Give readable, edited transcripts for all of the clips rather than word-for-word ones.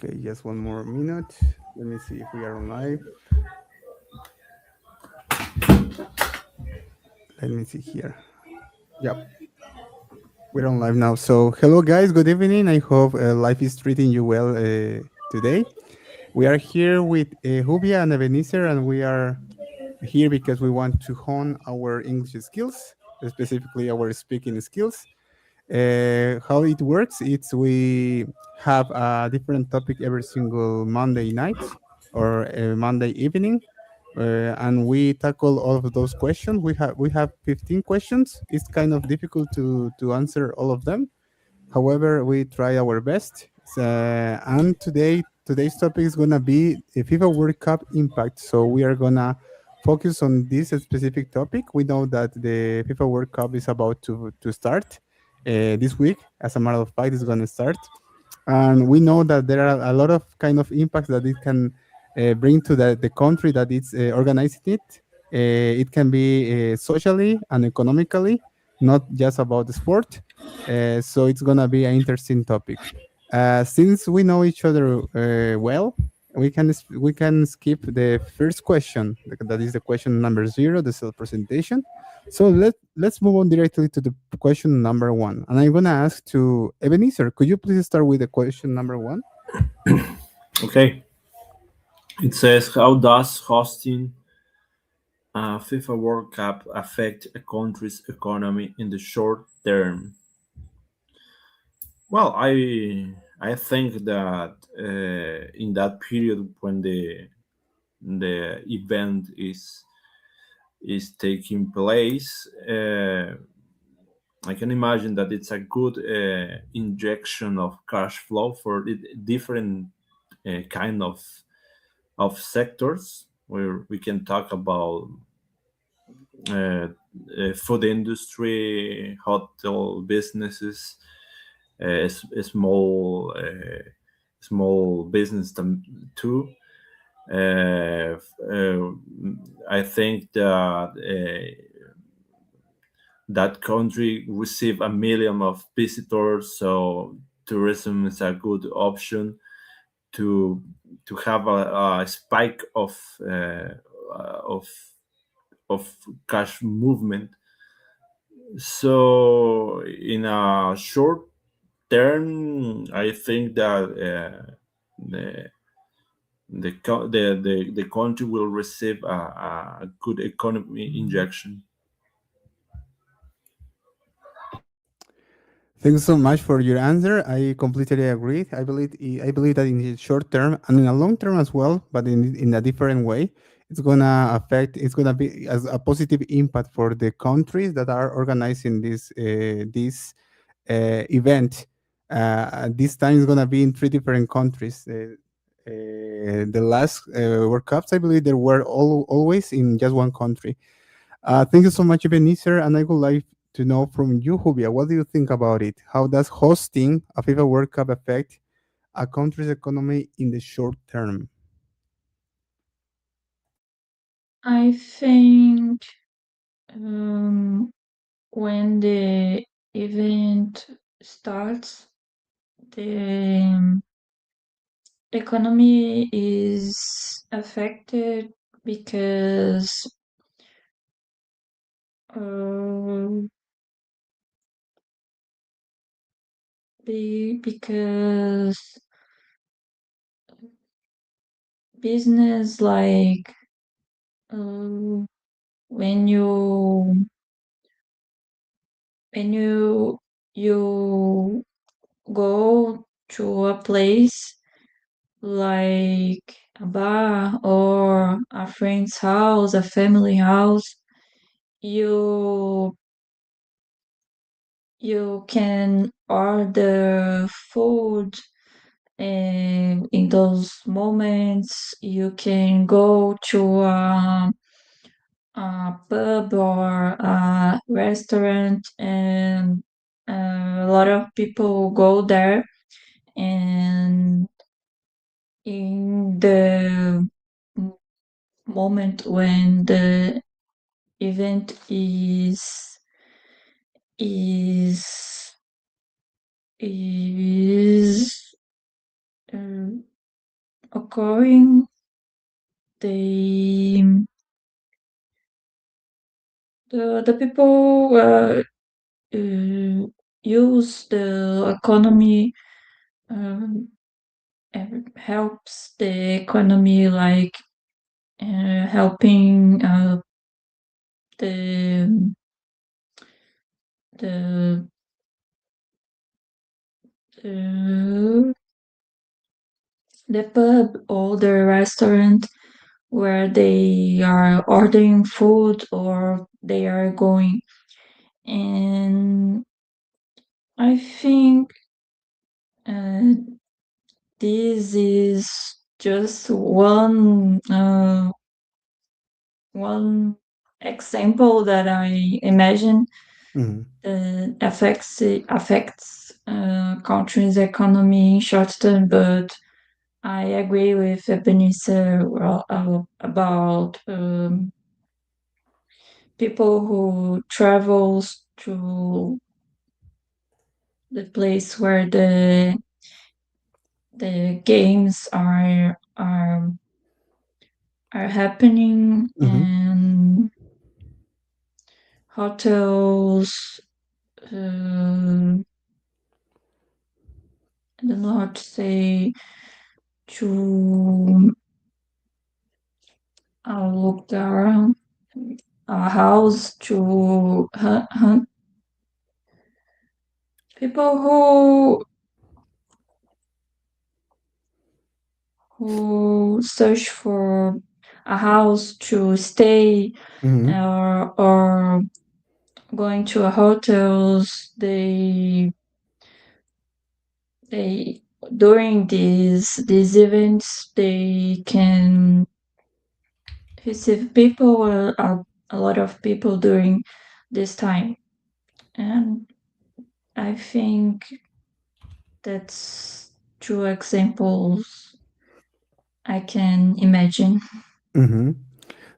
Okay, just one more minute. Let me see if we are on live. Let me see here. Yep, we're on live now. So, hello guys, good evening. I hope life is treating you well today. We are here with Hubia and Ebenezer, and we are here because we want to hone our English skills, specifically our speaking skills. How it works, it's we have a different topic every single Monday night or Monday evening, and we tackle all of those questions. We have 15 questions. It's kind of difficult to answer all of them. However, we try our best. And today's topic is gonna be a FIFA World Cup impact. So we are gonna focus on this specific topic. We know that the FIFA World Cup is about to start this week. As a matter of fact, it's gonna start, and we know that there are a lot of kind of impacts that it can bring to the country that it's organizing it. It can be socially and economically, not just about the sport. So it's gonna be an interesting topic. Since we know each other well, we can skip the first question. That is the question number 0, the self presentation. So let's move on directly to the question number 1. And I'm gonna ask to Ebenezer. Could you please start with the question number 1? Okay. It says, how does hosting a FIFA World Cup affect a country's economy in the short term? Well, I think that in that period when the event is taking place, I can imagine that it's a good injection of cash flow for the different kind of sectors, where we can talk about uh, food industry, hotel businesses, small business too. Uh, uh, I think that that country receive a million of visitors, so tourism is a good option to to have a spike of of cash movement. So in a short term, I think that the the country will receive a good economy injection. Thanks so much for your answer. I completely agree. I believe that in the short term and in the long term as well, but in a different way, it's gonna affect. It's gonna be as a positive impact for the countries that are organizing this event. This time is gonna be in 3 different countries. The last World Cups, I believe, there were always in just one country. Thank you so much, Ebenezer. And I would like to know from you, Jubia, what do you think about it? How does hosting a FIFA World Cup affect a country's economy in the short term? I think um, when the event starts, the economy is affected because um, because business like um, when you go to a place like a bar or a friend's house, a family house, you you can order food, and in those moments you can go to a pub or a restaurant, and a lot of people go there, and in the m- moment when the event is is occurring, they the people use the economy, um, helps the economy, like helping the the the the pub or the restaurant where they are ordering food or they are going. And I think uh, this is just one example that I imagine Hmm. affects country's economy in short term. But I agree with Ebenezer about people who travels to the place where the games are happening, Hmm. and hotels. I don't know how to say, to look around a house to hunt people who search for a house to stay, Hmm. or going to a hotels. They during these events they can receive people, a lot of people during this time. And I think that's two examples I can imagine. Hmm.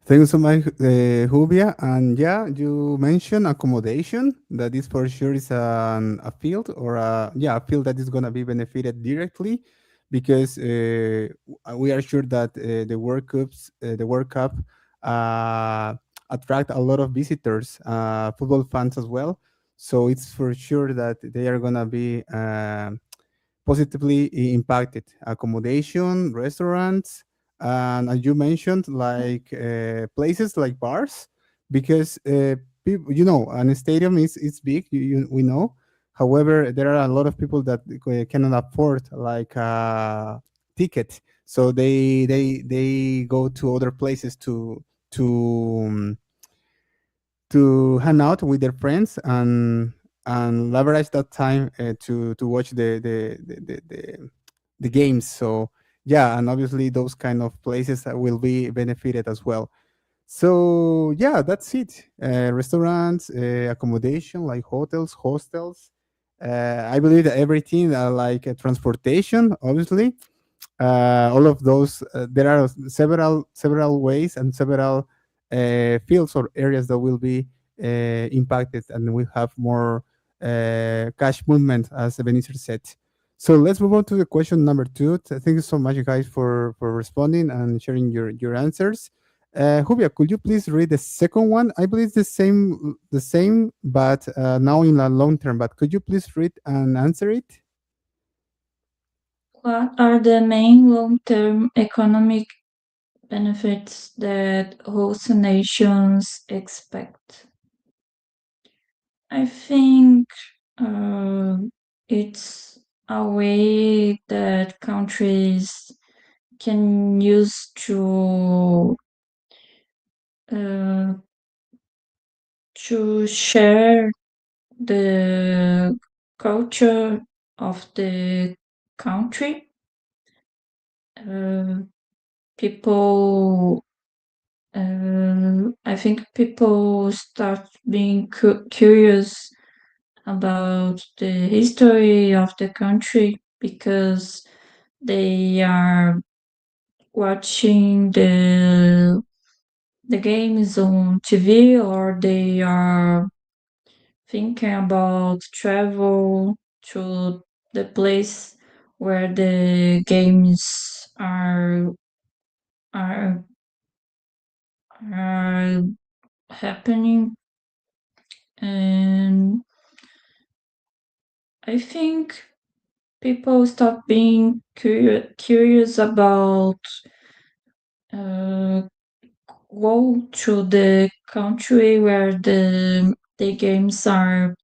Thank you so much, Jubia. And yeah, you mentioned accommodation. That is for sure is a field or a field that is going to be benefited directly because we are sure that the World Cup uh, attract a lot of visitors, football fans as well. So it's for sure that they are going to be positively impacted accommodation, restaurants, and as you mentioned, like places like bars, because people, and a stadium is big. We know. However, there are a lot of people that cannot afford like a ticket, so they go to other places to um, to hang out with their friends and leverage that time to watch the games. So yeah, and obviously those kind of places will be benefited as well. So yeah, that's it. Restaurants, accommodation like hotels, hostels. I believe that everything like transportation, obviously, all of those. There are several ways and several fields or areas that will be impacted, and we have more cash movement, as Benicio said. So let's move on to the question number two. Thank you so much, you guys, for responding and sharing your answers. Jubia, could you please read the second one? I believe it's the same, but now in the long term. But could you please read and answer it? What are the main long-term economic benefits that host nations expect? I think uh, it's a way that countries can use uh, to share the culture of the country. Uh, people, I think people start being curious about the history of the country because they are watching the games on TV, or they are thinking about travel to the place where the games are are are happening, and I think people stop being curious about uh, go to the country where the games are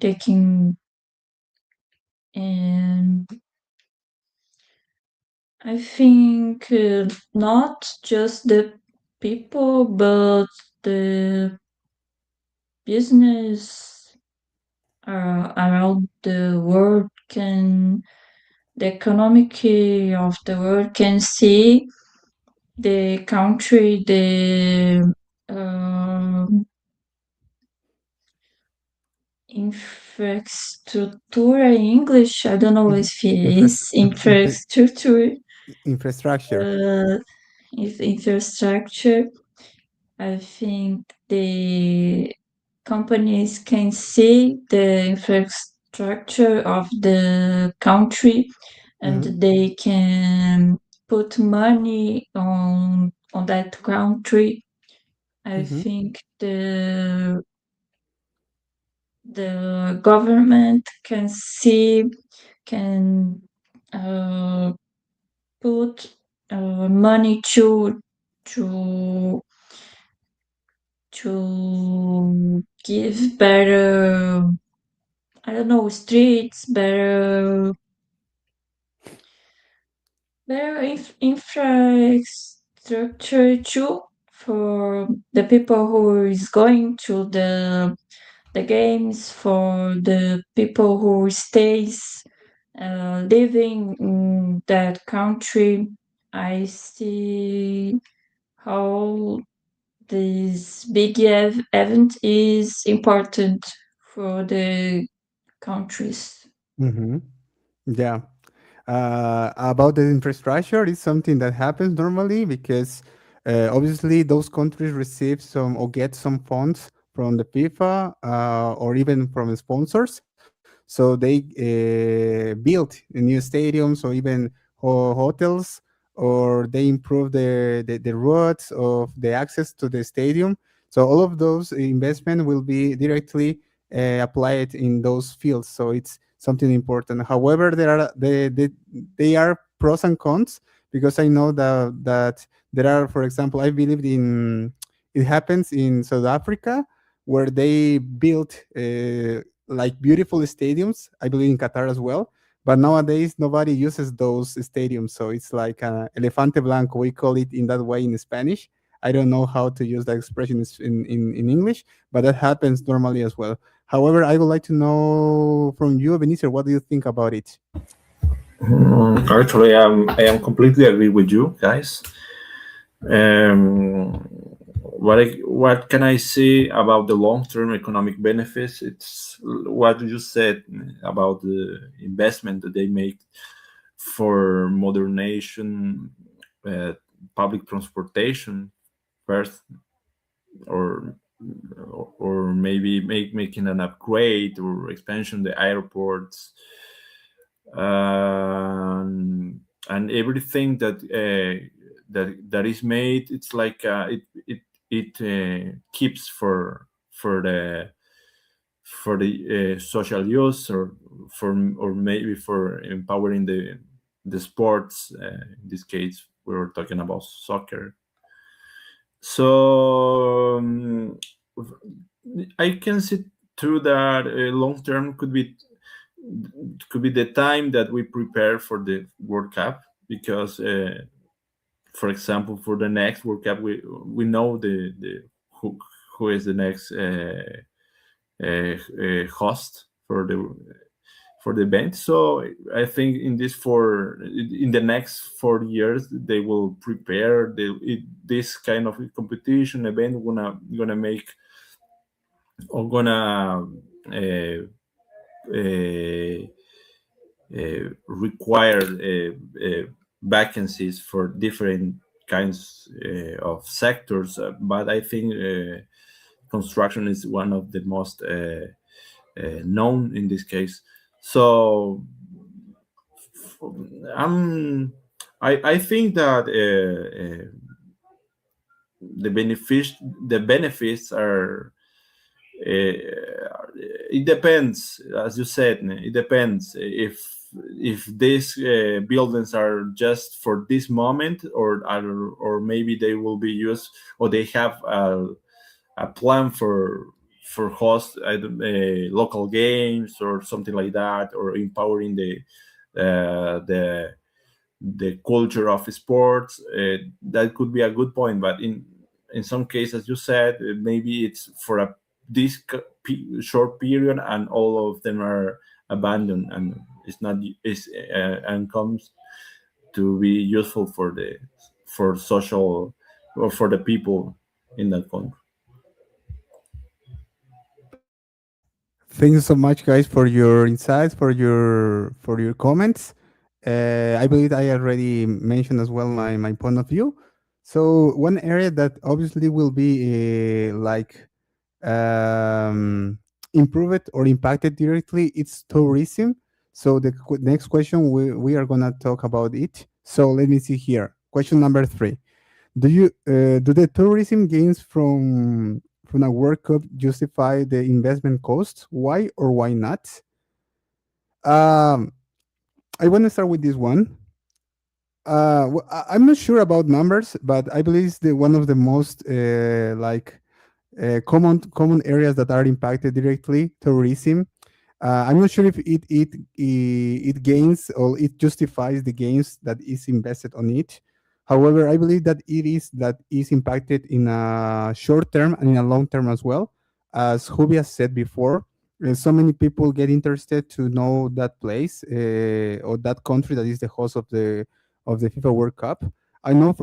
taking, and I think not just the people but the business around the world can the economic of the world can see the country, the um infrastructure in English. I don't know Mhm. if it Infras- is in- infra- infrastructure, infrastructure. uh, if infrastructure. I think the companies can see the infrastructure of the country, and Hmm. they can put money on that country. I Hmm. think the government can see, can uh, put money to to give better, I don't know, streets, better infrastructure too for the people who is going to the games, for the people who stays living in that country. I see how this big event is important for the countries. Hmm. Yeah. About the infrastructure, it's something that happens normally because obviously those countries receive some or get some funds from the FIFA or even from sponsors. So they build new stadiums or even hotels, or they improve the roads of the access to the stadium. So all of those investment will be directly applied in those fields. So it's something important. However, they are pros and cons because I know that there are, for example, I believe in it happens in South Africa where they built like beautiful stadiums. I believe in Qatar as well. But nowadays, nobody uses those stadiums. So it's like elefante blanco. We call it in that way in Spanish. I don't know how to use that expression in English, but that happens normally as well. However, I would like to know from you, Benicio, what do you think about it? Actually, I am completely agree with you guys. Um, what can I say about the long term economic benefits? It's what you said about the investment that they make for modernization, uh, public transportation first, or maybe making an upgrade or expansion the airports, and everything that is made. It's like it keeps for the social use, or maybe for empowering the sports. In this case, we were talking about soccer. So I can see too that long term could be the time that we prepare for the World Cup, because, for example, for the next World Cup, we know the who who is the next host for the event. So I think in the next 4 years they will prepare this kind of competition event gonna make, or gonna uh, uh, require vacancies for different kinds of sectors. But I think construction is one of the most known in this case. So I'm I think that the benefits are, it depends, as you said. It depends if these buildings are just for this moment, or maybe they will be used, or they have a plan for host local games or something like that, or empowering the culture of sports. That could be a good point, but in some cases, you said, maybe it's for a short period, and all of them are abandoned, and it's not is and comes to be useful for social, or for the people in that country. Thank you so much, guys, for your insights, for your comments. I believe I already mentioned as well my point of view. So one area that obviously will be um, improved or impacted directly, it's tourism. So the next question, we are gonna talk about it. So let me see here. Question number three: do the tourism gains from a World Cup justify the investment costs? Why or why not? Um, I want to start with this one. I'm not sure about numbers, but I believe it's one of the most common areas that are impacted directly, tourism. I'm not sure if it gains or it justifies the gains that is invested on it. However, I believe that is impacted in a short term and in a long term as well. As Jubia said before, so many people get interested to know that place or that country that is the host of the FIFA World Cup. I know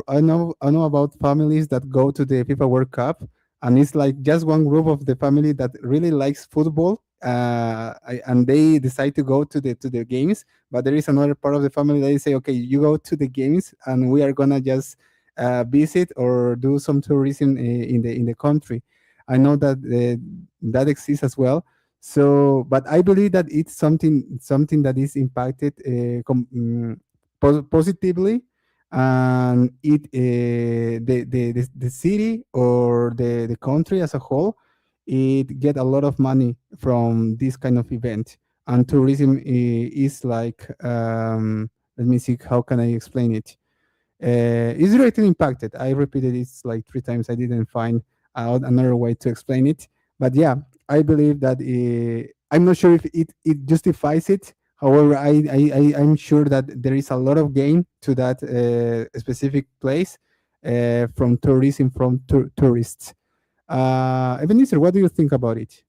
about families that go to the FIFA World Cup, and it's like just one group of the family that really likes football, and they decide to go to the games. But there is another part of the family that they say, okay, you go to the games and we are gonna just visit or do some tourism in the country. I know that that exists as well. So but I believe that it's something that is impacted positively, and the city or the country as a whole, it get a lot of money from this kind of event. And tourism is like, let me see, how can I explain it? Is directly impacted. I repeated it like three times. I didn't find out another way to explain it. But yeah, I believe that I'm not sure if it justifies it. However, I'm sure that there is a lot of gain to that specific place from tourism, from tourists. Ebenezer, what do you think about it?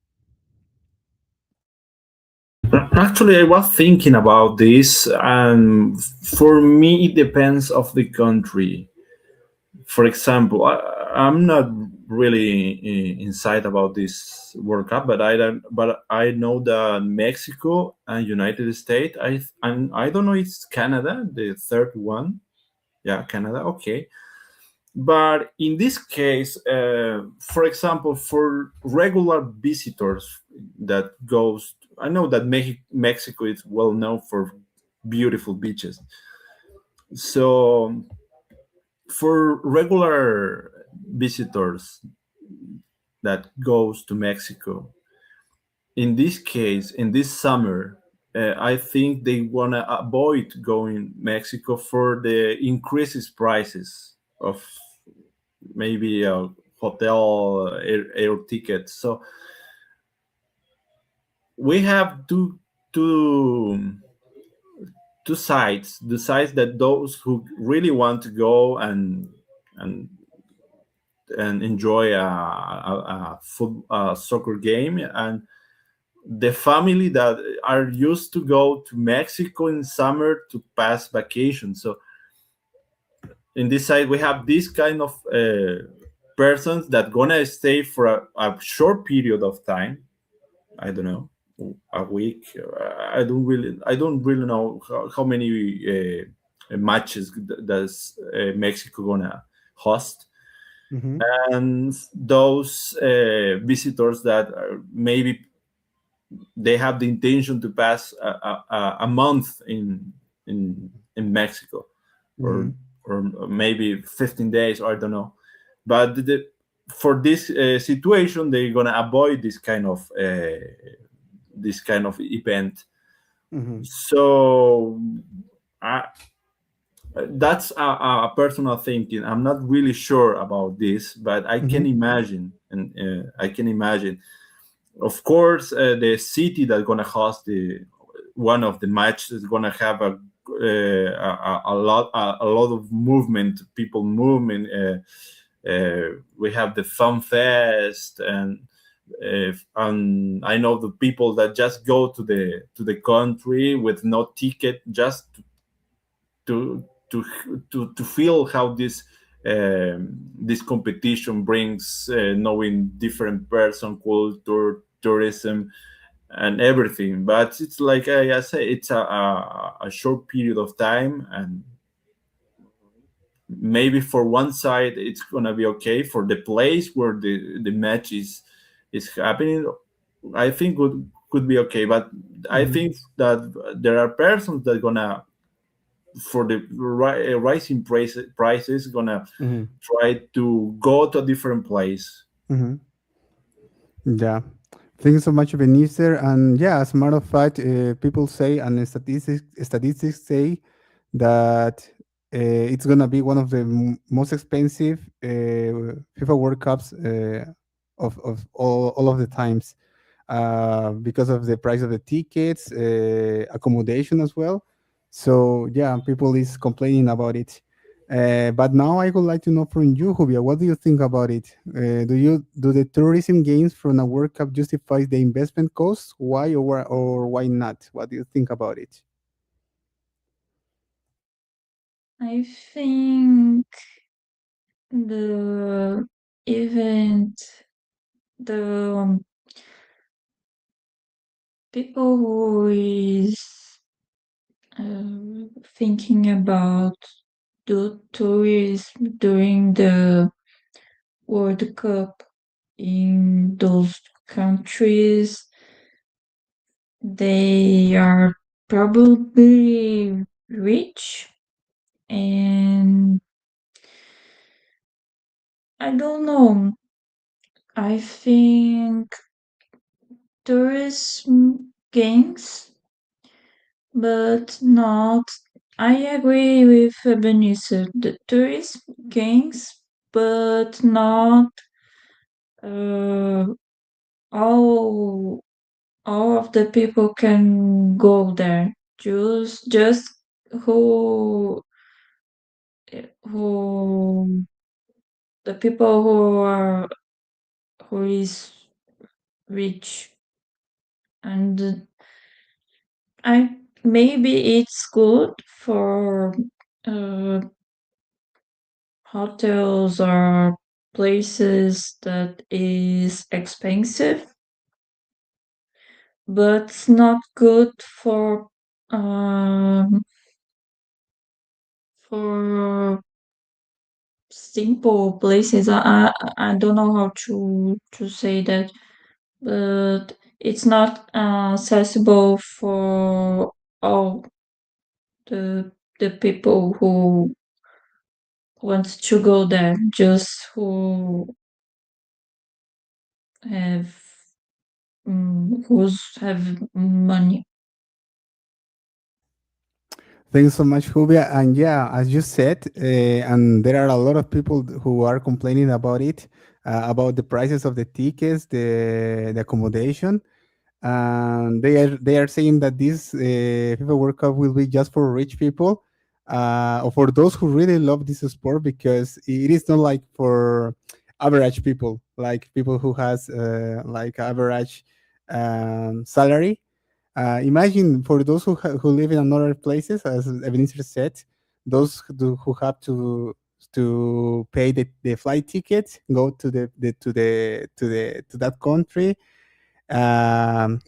Actually, I was thinking about this, and for me, it depends of the country. For example, I'm not really inside about this World Cup, but I don't. But I know that Mexico and United States. I don't know. It's Canada, the third one. Yeah, Canada. Okay, but in this case, for example, for regular visitors that goes, I know that Mexico is well known for beautiful beaches. So for regular visitors that goes to Mexico, in this case, in this summer, I think they want to avoid going Mexico for the increases prices of maybe a hotel, air tickets. So we have two two sides. The sides that those who really want to go and and enjoy a soccer game, and the family that are used to go to Mexico in summer to pass vacation. So in this side, we have this kind of persons that gonna stay for a short period of time. I don't know, a week. I don't really know how many matches does Mexico gonna host, Mm-hmm. and those visitors that maybe they have the intention to pass a month in Mexico, or Mhm. or maybe 15 days, or I don't know. But for this situation, they're gonna avoid this kind of event. Mhm. So I, that's a personal thinking. I'm not really sure about this, but I can Mhm. imagine, and I can imagine. Of course, the city that's gonna host the one of the matches is gonna have a lot of movement, people movement. We have the fun fest, and I know the people that just go to the country with no ticket, just to to to feel how this competition brings, knowing different person, culture, tourism, and everything. But it's like I say, it's a short period of time, and maybe for one side it's gonna be okay. For the place where the match is happening, I think could be okay. But I Mhm. think that there are persons that gonna, for the rising prices, gonna Mhm. try to go to a different place. Mhm. Yeah. Thank you so much, Benicer. And yeah, as a matter of fact, people say and statistics say that it's gonna be one of the most expensive FIFA World Cups of all of the times, because of the price of the tickets, accommodation as well. So yeah, people is complaining about it. But now I would like to know from you, Jubia, what do you think about it? Do the tourism gains from a World Cup justify the investment costs? Why or why not? What do you think about it? I think the event, the people who is thinking about do tourism during the World Cup in those countries, they are probably rich, and I don't know. I think tourism gains, but not. I agree with Benicio. The tourism gains, but not uh, all all of the people can go there. Just who who the people who is rich, and I maybe it's good for uh, hotels or places that is expensive, but it's not good um, for simple places. I don't know how to say that, but it's not accessible for all the people who want to go there, just who have who's have money. Thanks so much, Jubia. And yeah, as you said, and there are a lot of people who are complaining about it, about the prices of the tickets, the accommodation, and they are saying that this FIFA World Cup will be just for rich people, or for those who really love this sport, because it is not like for average people, like people who has like average salary. Imagine for those who live in another places, as Ebenezer said, those who have to pay the flight ticket, go to to that country, um,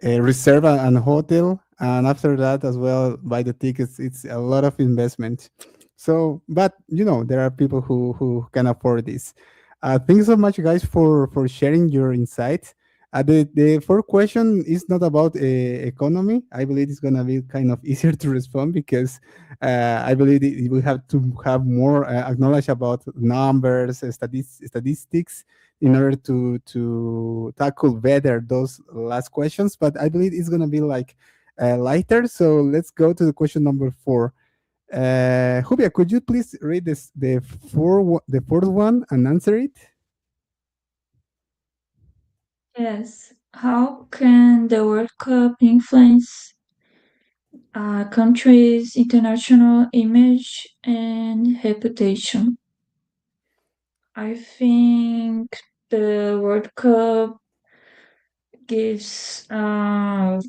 reserve an hotel, and after that as well buy the tickets. It's a lot of investment. So, but there are people who can afford this. Thanks so much, guys, for sharing your insights. The fourth question is not about economy. I believe it's gonna be kind of easier to respond because I believe we have to have more acknowledge about numbers, statistics in order to tackle better those last questions. But I believe it's gonna be like lighter. So let's go to the question number four. Jubia, could you please read the fourth one and answer it? Yes. How can the World Cup influence a country's international image and reputation? I think the World Cup gives a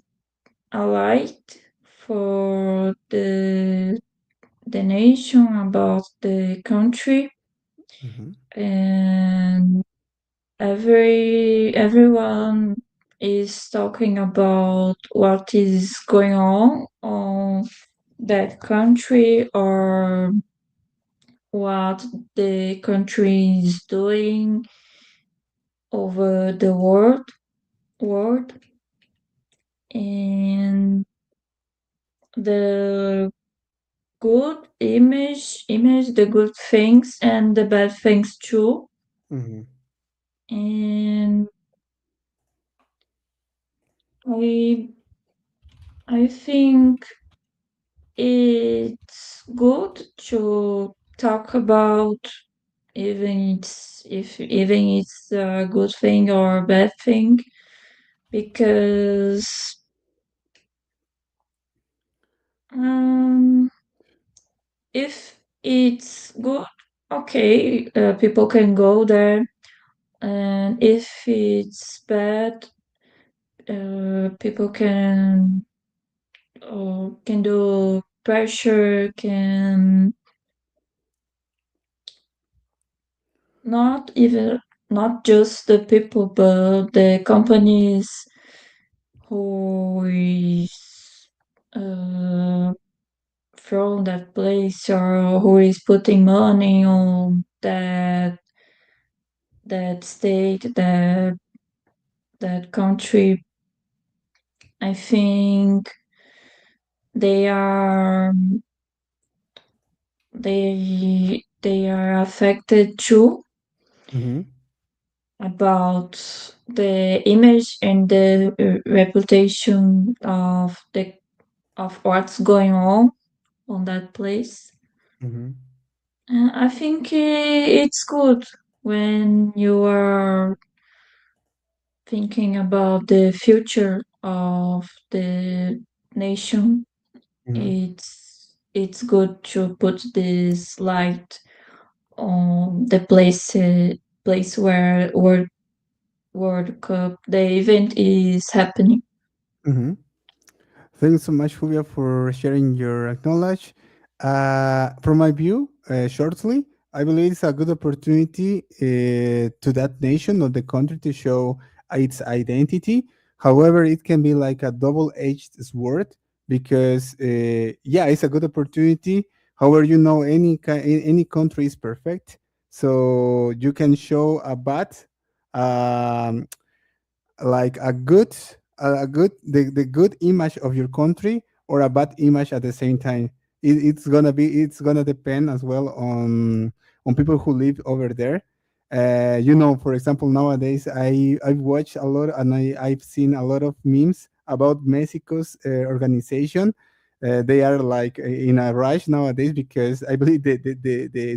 light for the nation about the country, Mm-hmm. and everyone is talking about what is going on that country, or what the country is doing over the world, and the good image, the good things and the bad things too. Mm-hmm. And I I think it's good to talk about, even it's a good thing or a bad thing, because um if it's good, okay, people can go there, and if it's bad, people can do pressure, can not even, not just the people, but the companies who is uh, from that place, or who is putting money on that state, that country. I think they are they are affected too Mm-hmm. about the image and the reputation of what's going on that place. Mm-hmm. I think it's good when you are thinking about the future of the nation. Mm-hmm. It's good to put this light on the place where World Cup, the event is happening. Mm-hmm. Thanks so much, Fulvia, for sharing your knowledge. From my view, shortly, I believe it's a good opportunity to that nation or the country to show its identity. However, it can be like a double-edged sword because, yeah, it's a good opportunity. However, any country is perfect, so you can show a bad um, like the good image of your country or a bad image at the same time. It's gonna depend as well on people who live over there. For example, nowadays I've watched a lot and I've seen a lot of memes about Mexico's organization. They are like in a rush nowadays because I believe the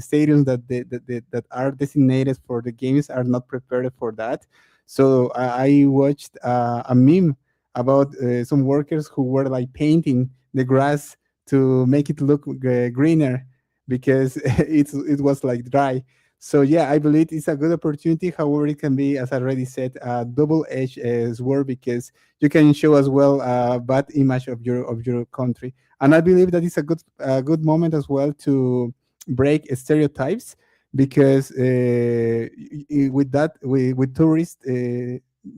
stadiums that are designated for the games are not prepared for that. So I watched a meme about some workers who were like painting the grass to make it look greener because it was like dry. So yeah, I believe it's a good opportunity. However, it can be, as I already said, a double-edged sword because you can show as well a bad image of your country. And I believe that is a good moment as well to break stereotypes because with that with tourists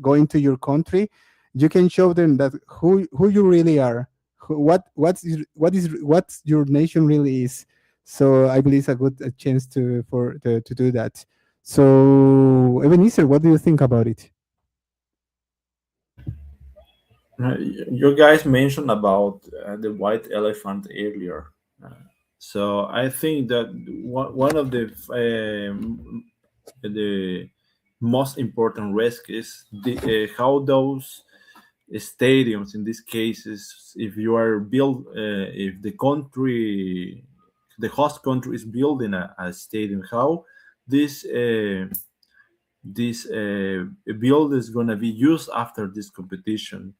going to your country, you can show them that who you really are, what your nation really is. So I believe it's a good chance to do that. So Ebenezer, what do you think about it? You guys mentioned about the white elephant earlier. Uh, so I think that one of the most important risk is how those stadiums, in these cases, if you are build, if the host country is building a stadium, how this build is going to be used after this competition.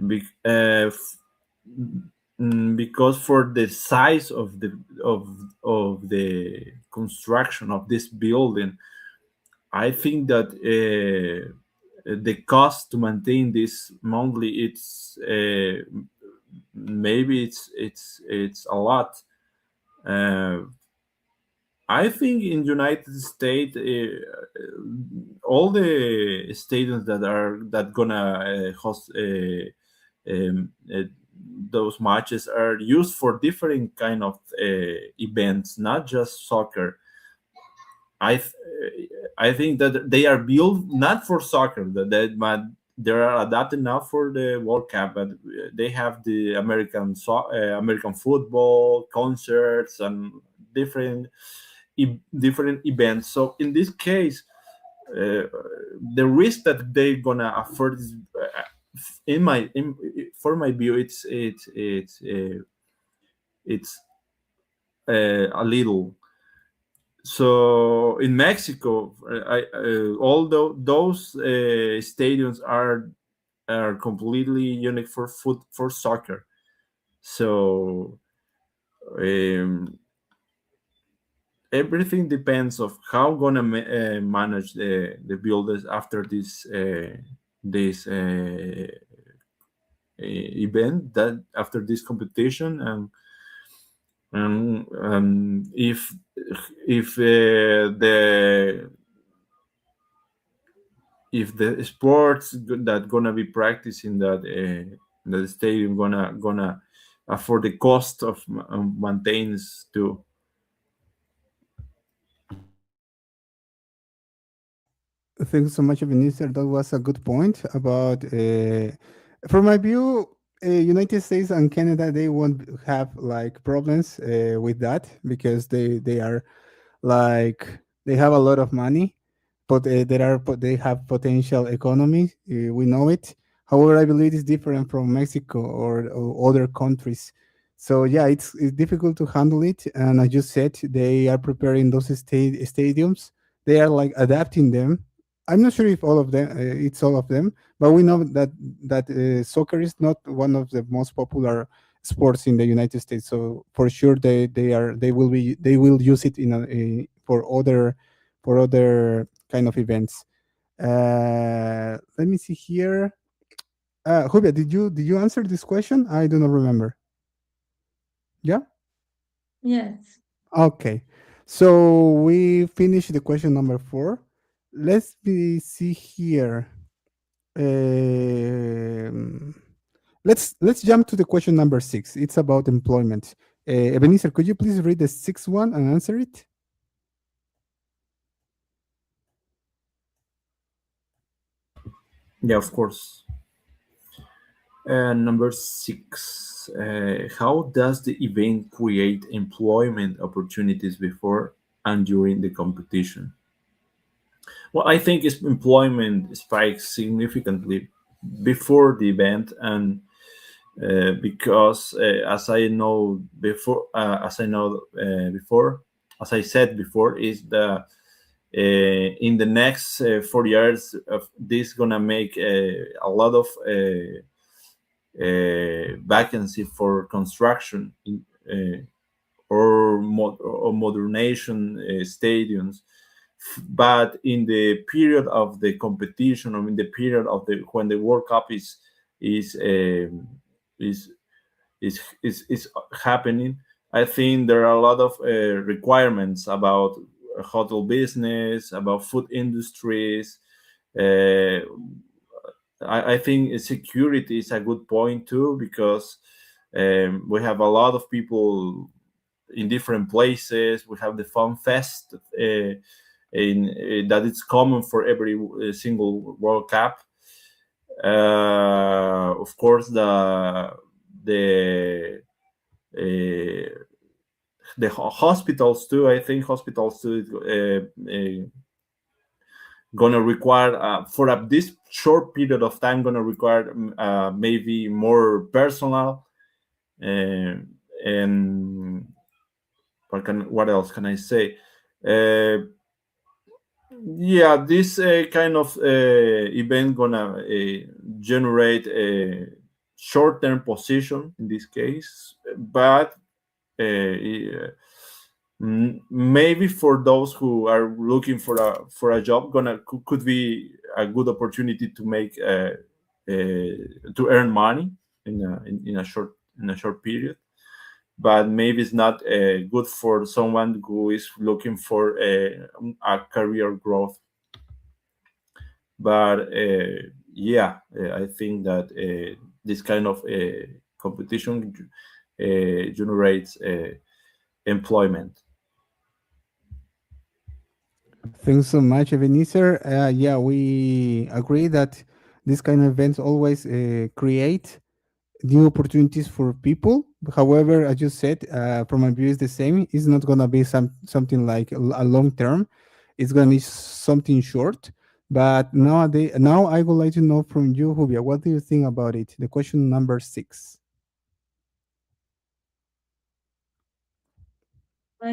Because for the size of the construction of this building, I think that the cost to maintain this monthly, it's maybe it's a lot. uh, I think in United States, all the stadiums that gonna host those matches are used for different kind of events, not just soccer. I th- I think that they are built not for soccer, but they are adapted now for the World Cup. But they have the American football concerts and different different events. So in this case, uh, the risk that they're gonna afford is, for my view, it's a little. So in Mexico, although those stadiums are completely unique for soccer. So um, everything depends of how gonna manage the builders after this event, that after this competition. And the if the sports that gonna be practiced in that stadium gonna afford the cost of maintenance too. Thanks so much, Vinicius. That was a good point about. From my view, United States and Canada, they won't have like problems with that because they are like they have a lot of money, but they have potential economy. We know it. However, I believe it's different from Mexico or other countries. So yeah, it's difficult to handle it. And as you said, they are preparing those stadiums. They are like adapting them. I'm not sure if all of them, it's all of them, but we know that soccer is not one of the most popular sports in the United States. So for sure they will use it for other kind of events. Let me see here. Julia, did you answer this question? I do not remember. Yeah. Yes. Okay. So we finished the question number 4. See here. Um, let's jump to the question number 6. It's about employment. Ebenezer, could you please read the sixth one and answer it? Yeah, of course. Number 6. How does the event create employment opportunities before and during the competition? Well, I think its employment spikes significantly before the event, and because as I said before, is the in the next 4 years of this gonna make a lot of vacancy for construction or modernization stadiums. But in the period of the competition, or in the period of the when the World Cup is um, is is happening, I think there are a lot of requirements about hotel business, about food industries. Uh, I think security is a good point too, because we have a lot of people in different places. We have the Fun Fest, that it's common for every single World Cup. Of course, the uh, hospitals too. I think hospitals too gonna require for this short period of time gonna require maybe more personal, uh, and what else can I say? Uh, yeah, this kind of event gonna generate a short-term position in this case, but maybe for those who are looking for a job, could be a good opportunity to make to earn money in a short period. But maybe it's not good for someone who is looking for a career growth. But yeah, I think that this kind of competition generates employment. Thanks so much, Ebenezer. Yeah, we agree that this kind of events always create new opportunities for people. However, as you said, from my view, is the same. It's not gonna be something like a long term. It's gonna be something short. But now I would like to know from you, Jubia, what do you think about it? The question number 6. I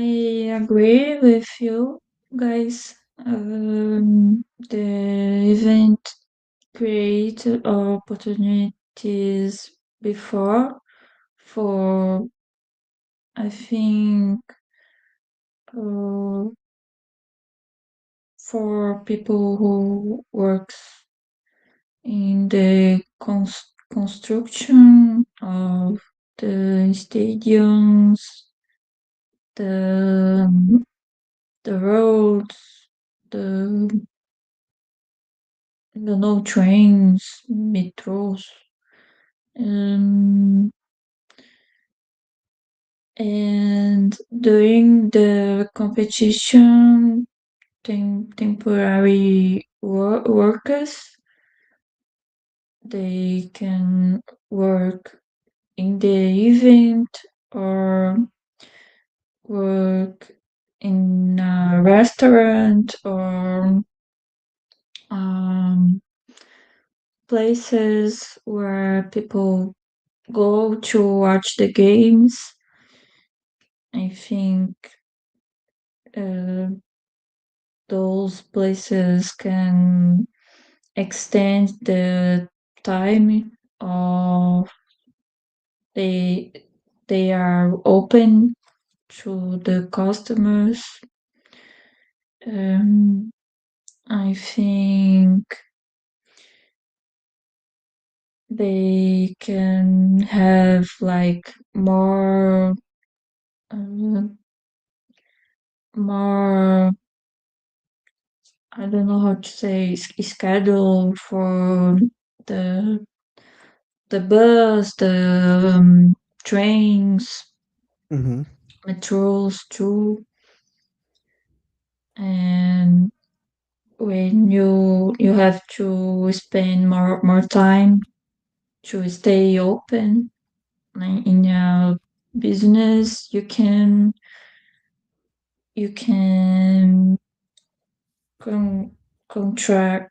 agree with you guys. The event created opportunities before for, I think, uh, for people who works in the construction of the stadiums, the the roads, the no trains, metros, um, and during the competition, temporary workers, they can work in the event or work in a restaurant or um, places where people go to watch the games. I think uh, those places can extend the time of they they are open to the customers. Um, I think they can have like uh, more, I don't know how to say, schedule for the the bus, the trains, Mm-hmm. metros too. And when you have to spend more time to stay open in a business, you can con- contract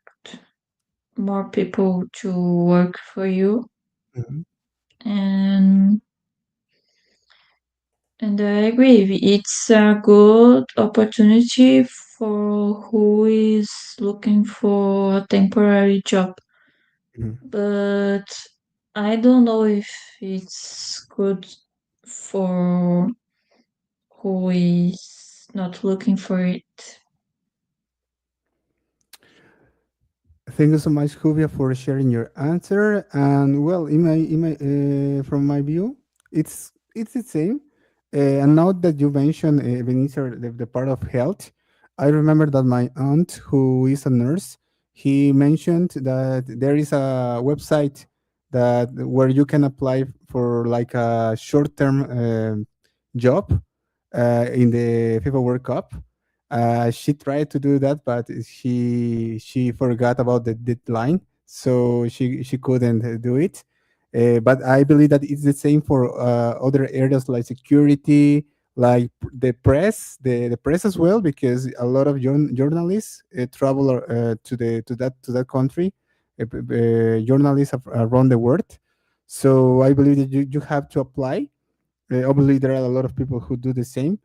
more people to work for you, Mm-hmm. and I agree. It's a good opportunity for who is looking for a temporary job. Mm-hmm. But I don't know if it's good for who is not looking for it. Thank you so much, Juvia, for sharing your answer. And well, from my view, it's the same. And now that you mentioned, Benicio, the part of health, I remember that my aunt, who is a nurse, he mentioned that there is a website that where you can apply for like a short-term job in the FIFA World Cup. She tried to do that, but she forgot about the deadline. so she couldn't do it. But I believe that it's the same for other areas like security, like the press as well, because a lot of journalists travel to that country, journalists around the world. So I believe that you have to apply. Obviously, there are a lot of people who do the same.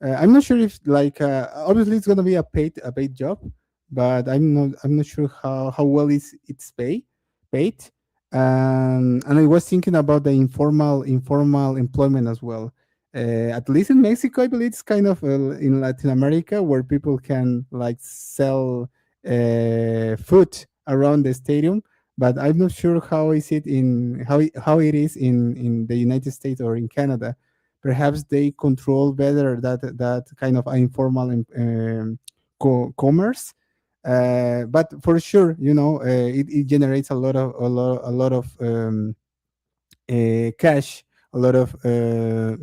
I'm not sure if like obviously it's gonna be a paid job, but I'm not sure how well is it's paid. And I was thinking about the informal employment as well. At least in Mexico, I believe it's kind of in Latin America where people can like sell food around the stadium, but I'm not sure how is it in how it is in the United States or in Canada. Perhaps they control better that kind of informal commerce. But for sure, it generates a lot of cash, a lot of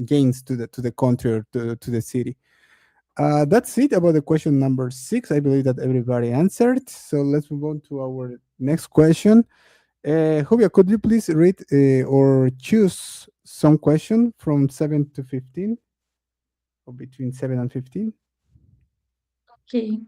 gains to the country or to the city. That's it about the question number 6. I believe that everybody answered. So let's move on to our next question. Jovia, could you please read or choose some question from 7 to 15 or between 7 and 15? Okay.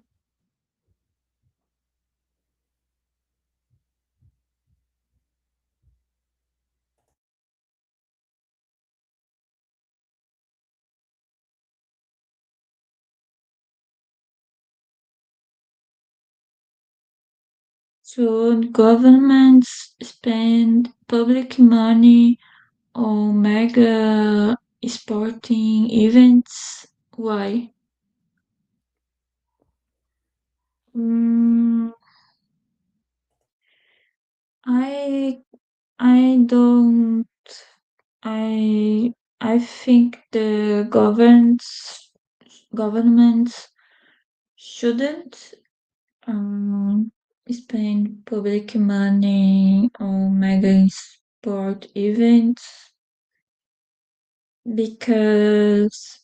Should governments spend public money on mega sporting events? Why? Mm, I I don't I I think the governments shouldn't spend public money on mega sport events because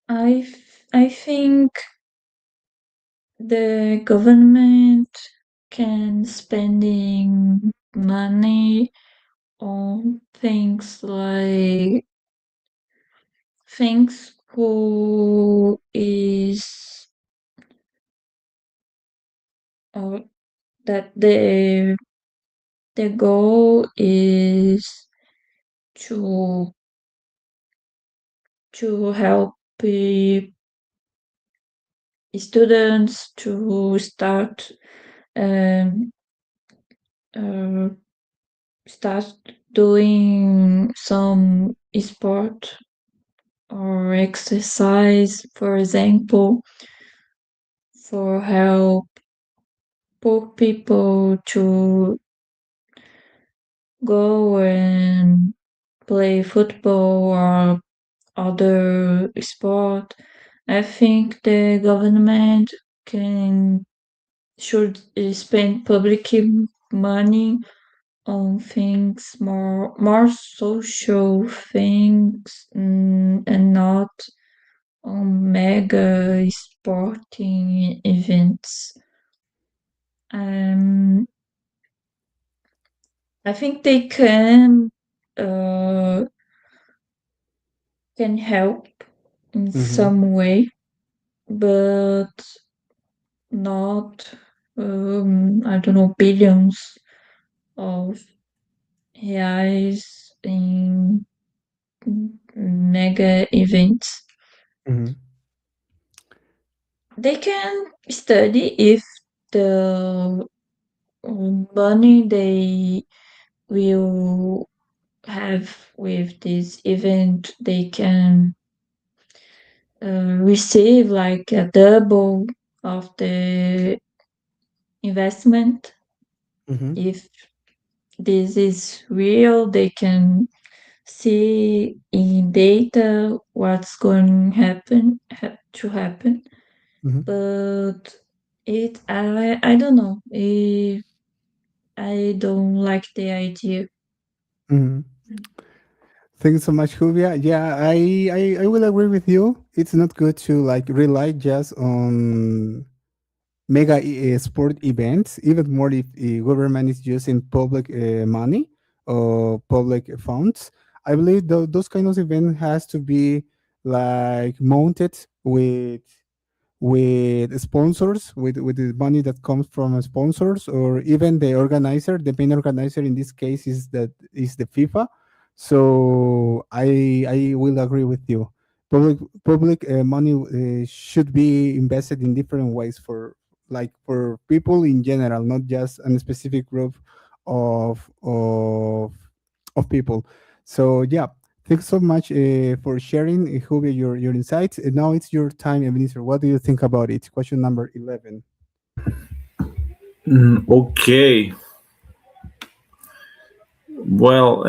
I think the government can spending money on things like things who is or that the goal is to help students to um, uh, start doing some sport or exercise, for example, for help poor people to go and play football or other sport. I think the government can should spend public money on things more social things, and not on mega sporting events. Um, I think they uh, can help in Mm-hmm. some way, but not I don't know, billions of reais in mega events. Mm-hmm. They can study if the money they will have with this event they can receive like a double of the investment. Mm-hmm. If this is real, they can see in data what's going to happen. Mm-hmm. But I don't know. I don't like the idea. Mm-hmm. Thanks so much, Juvia. Yeah, I will agree with you. It's not good to like rely just on mega sport events, even more if government is using public money or public funds. I believe those kind of events has to be like mounted with sponsors, with the money that comes from sponsors, or even the organizer. The main organizer in this case is the FIFA. So I will agree with you. Public money should be invested in different ways for, like, for people in general, not just a specific group of of of people. So yeah, thanks so much for sharing, Hubie, your insights. And now it's your time, Ebenezer. What do you think about it? Question number 11. Okay. Well,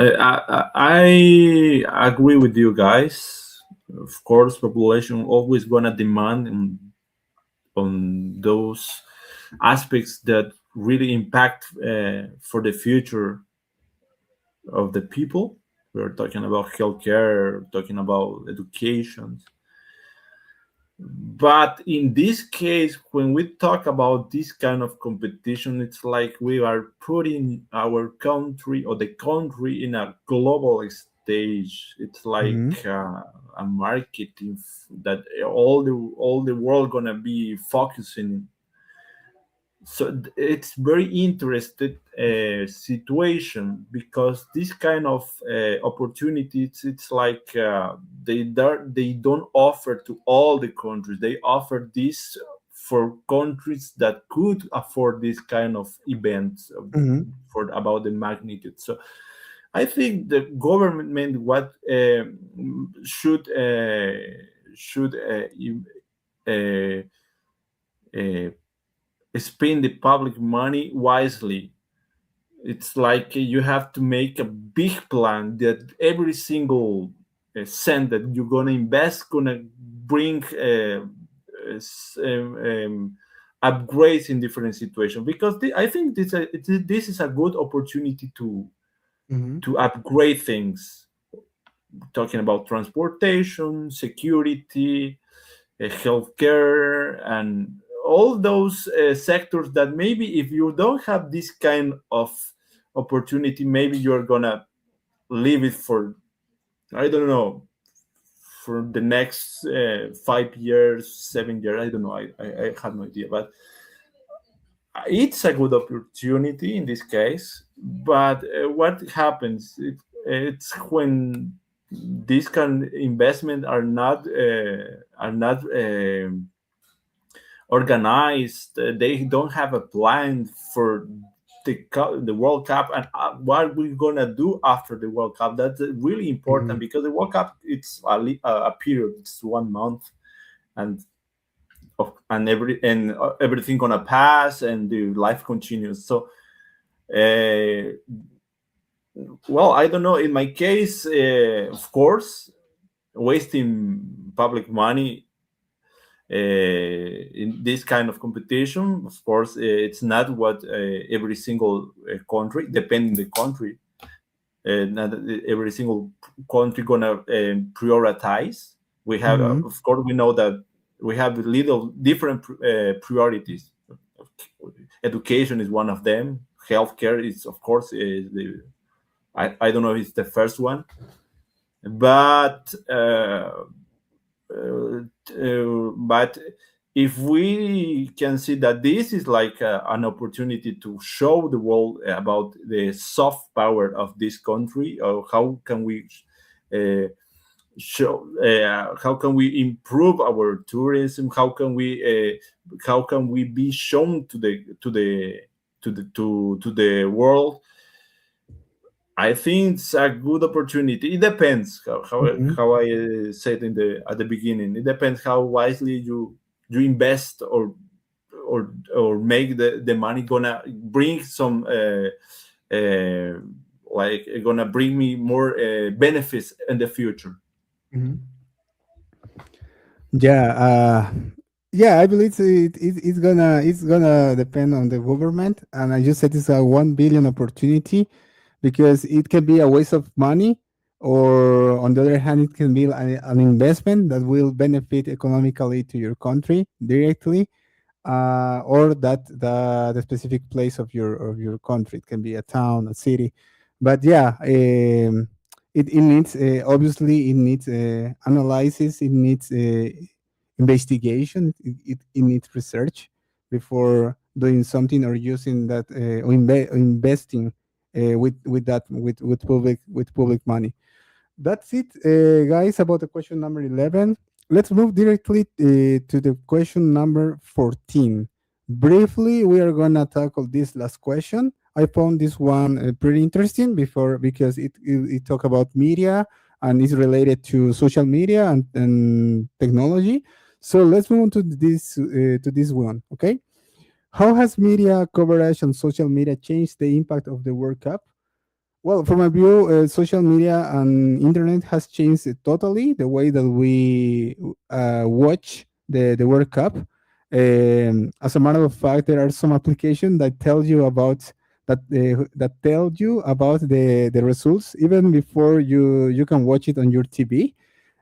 I agree with you guys. Of course, population always gonna demand on those aspects that really impact for the future of the people. We're talking about healthcare, talking about education. But in this case, when we talk about this kind of competition, it's like we are putting our country or the country in a global stage. It's Mm-hmm. like a marketing that all the world gonna be focusing. So it's very interesting situation, because this kind of opportunities, it's like they don't offer to all the countries. They offer this for countries that could afford this kind of events, Mm-hmm. for about the magnitude. So I think the government what should uh, uh, spend the public money wisely. It's like you have to make a big plan that every single cent that you're gonna invest gonna bring upgrades in different situations. Because I think this is a good opportunity Mm-hmm. to upgrade things. Talking about transportation, security, healthcare, and all those sectors that maybe if you don't have this kind of opportunity, maybe you're gonna leave it for, I don't know, for the next 5 years, 7 years. I don't know. I have no idea, but it's a good opportunity in this case. But what happens? It's when these kind of investment are not organized. They don't have a plan for the World Cup, and what we're gonna do after the World Cup. That's really Mm-hmm. important, because the World Cup, it's a period. It's 1 month, and everything gonna pass, and the life continues. So, uh, well, I don't know. In my case, of course, wasting public money in this kind of competition. Of course, it's not what every single country, depending the country, not every single country gonna prioritize. We have, Mm-hmm. of course, we know that we have little different priorities. Education is one of them. Healthcare is, of course, I don't know if it's the first one, but but if we can see that this is like an opportunity to show the world about the soft power of this country, or how can we uh, show, how can we improve our tourism, how can we be shown to the world. I think it's a good opportunity. It depends Mm-hmm. how I said in the at the beginning. It depends how wisely you invest, or make the money gonna bring some uh, like gonna bring me more benefits in the future. Mm-hmm. Yeah, yeah. I believe it's gonna depend on the government, and I just said it's a 1 billion opportunity, because it can be a waste of money, or on the other hand, it can be an investment that will benefit economically to your country directly. or that the specific place of your country. It can be a town, a city, but yeah, it needs obviously it needs analysis, it needs investigation, it needs research before doing something or using that or investing with that with public money. That's it, guys, about the question number 11. Let's move directly to the question number 14. Briefly, we are going to tackle this last question. I found this one pretty interesting before because it talk about media and is related to social media and technology. So let's move on to this one. Okay, how has media coverage on social media changed the impact of the World Cup? Well, from my view, social media and internet has changed totally the way that we watch the World Cup. As a matter of fact, there are some applications that tell you about that tell you about the results even before you can watch it on your TV.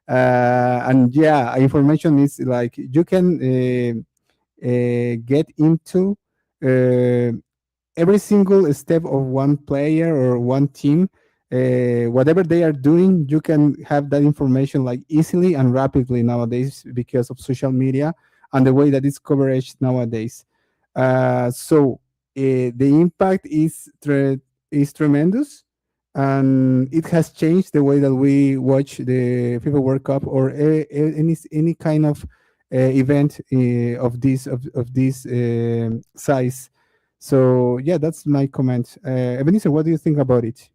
And yeah, information is like you can get into. Uh, every single step of one player or one team, whatever they are doing, you can have that information like easily and rapidly nowadays because of social media and the way that it's coverage nowadays. The impact is tremendous, and it has changed the way that we watch the FIFA World Cup or any kind of event of this size. So yeah, that's my comment. Ebenezer, what do you think about it?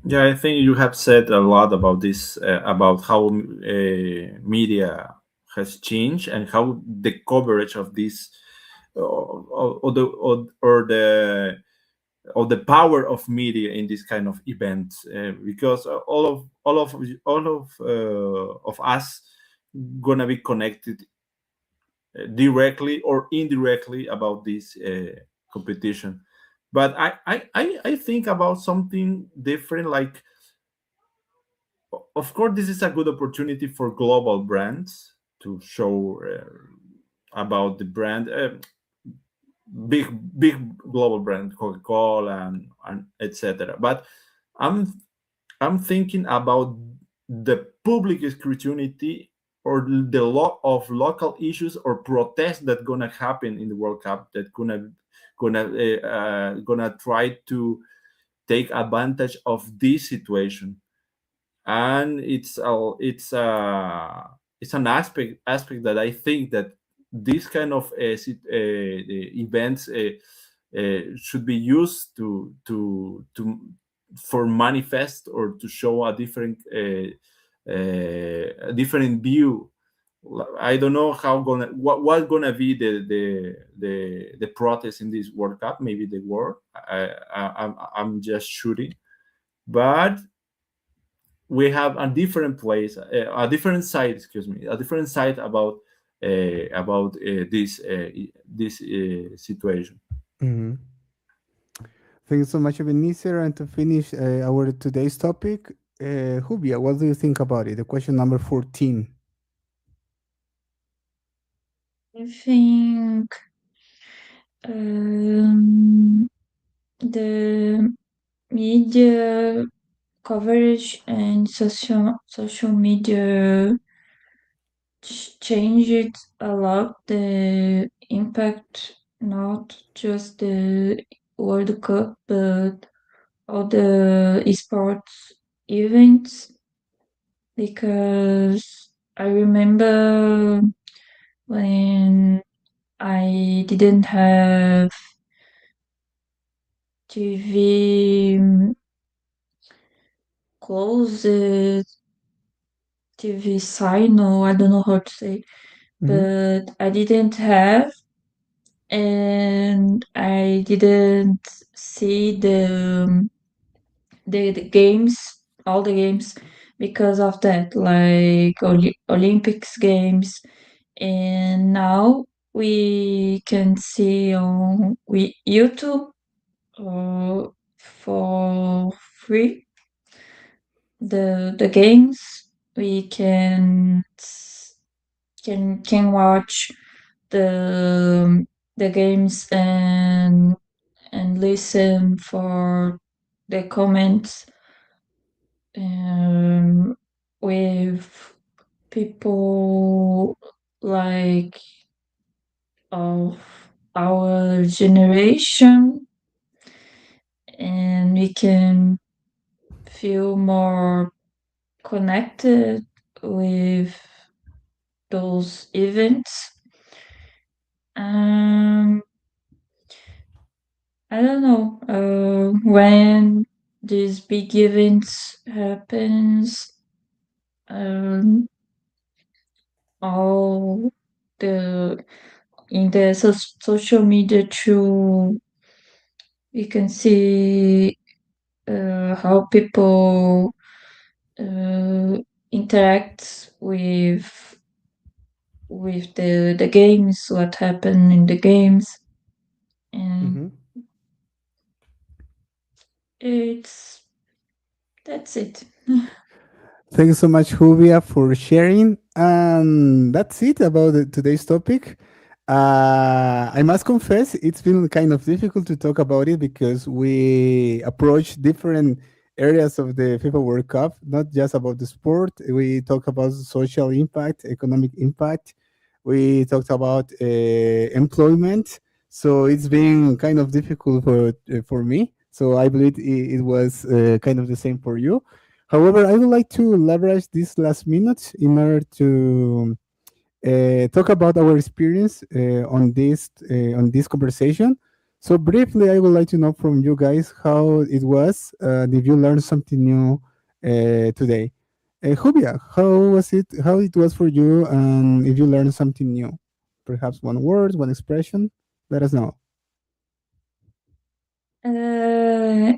Yeah, I think you have said a lot about this, about how media has changed and how the coverage of this, or the power of media in this kind of events, because all of us gonna be connected directly or indirectly about this competition. But I think about something different. Like, of course, this is a good opportunity for global brands to show about the brand, big big global brand, Coca-Cola and etc. But I'm I'm thinking about the public scrutiny or the lot of local issues or protests that gonna happen in the World Cup that gonna try to take advantage of this situation. And it's an aspect that I think that this kind of events should be used to for manifest or to show a different view. I don't know how what gonna be the protest in this World Cup. Maybe the war. I'm just shooting, but we have a different place, a different side. Excuse me, a different side about this situation. Hmm. Thank you so much, Ebenezer. And to finish our today's topic, Hubia, what do you think about it? The question number 14. I think um, the media coverage and social media changed a lot the impact, not just the World Cup, but all the sports events. Because I remember when I didn't have TV closed, TV signal, I don't know how to say, Hmm. but I didn't have, and I didn't see the games, all the games, because of that, like Olympics games. And now we can see on YouTube for free the games. We can can watch the the games and listen for the comments um, with people like of our generation, and we can feel more connected with those events. Um, I don't know when these big events happens. Um, all the in the social media too, we can see how people uh, interact with the games, what happened in the games, and Mhm. it's that's it. Thank you so much, Juvia, for sharing. And that's it about today's topic. I must confess, it's been kind of difficult to talk about it because we approach different areas of the FIFA World Cup, not just about the sport. We talk about social impact, economic impact. We talked about employment. So it's been kind of difficult for me. So I believe it was kind of the same for you. However, I would like to leverage these last minutes in order to talk about our experience on this conversation. So briefly, I would like to know from you guys how it was. If you learned something new today, Jubia, how was it? How it was for you, and if you learned something new, perhaps one word, one expression, let us know. Uh,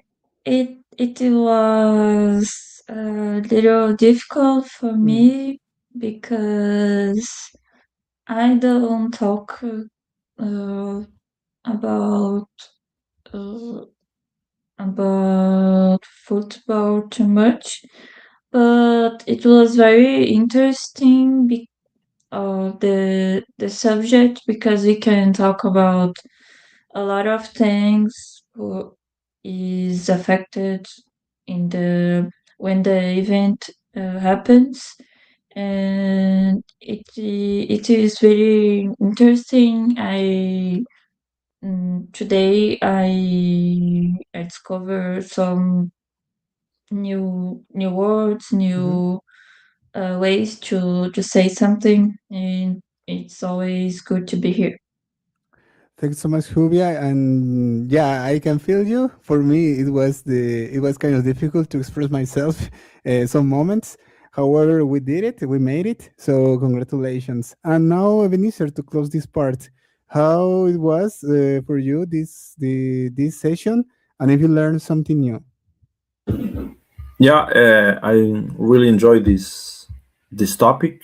it was a little difficult for Mm-hmm. me because I don't talk about uh, about football too much, but it was very interesting. The subject because we can talk about a lot of things who is affected in the when the event happens, and it is very interesting. Today I discovered some new words, Mm-hmm. new ways to say something, and it's always good to be here. Thanks so much, Jubia. And yeah, I can feel you. For me, it was kind of difficult to express myself some moments. However, we did it. We made it. So congratulations. And now, Ebenezer, to close this part, how it was for you this session, and if you learned something new. Yeah, I really enjoy this topic.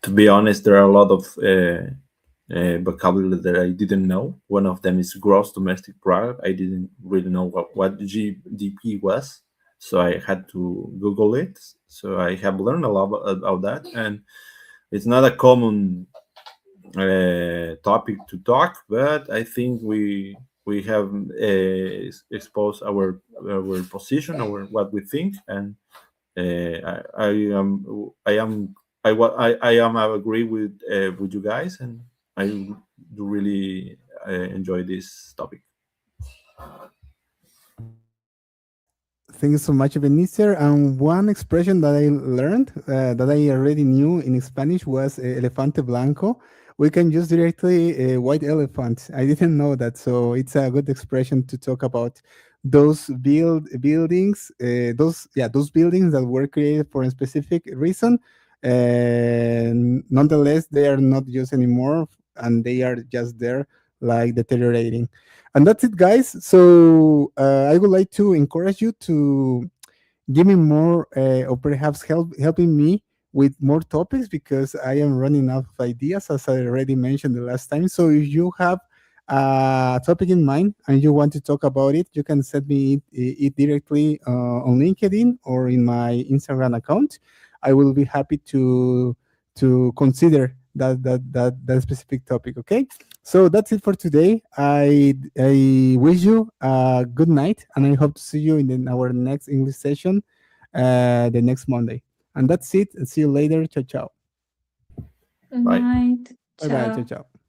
To be honest, there are a lot of vocabulary that I didn't know. One of them is gross domestic product. I didn't really know what GDP was, so I had to Google it. So I have learned a lot about that, and it's not a common topic to talk, but I think we have exposed our position, our what we think, and I am I am I agree with you guys, and I do really enjoy this topic. Thank you so much, Benicio. And one expression that I learned that I already knew in Spanish was elefante blanco. We can use directly white elephant. I didn't know that, so it's a good expression to talk about those buildings. Those buildings that were created for a specific reason, and nonetheless they are not used anymore, and they are just there, like deteriorating. And that's it, guys. So I would like to encourage you to give me more, or perhaps helping me with more topics because I am running out of ideas, as I already mentioned the last time. So if you have a topic in mind and you want to talk about it, you can send me it directly on LinkedIn or in my Instagram account. I will be happy to consider that specific topic. Okay, so that's it for today. I wish you a good night, and I hope to see you in our next English session the next Monday. And that's it. See you later. Ciao ciao. Good Bye. night. Bye bye. Ciao Ciao. ciao.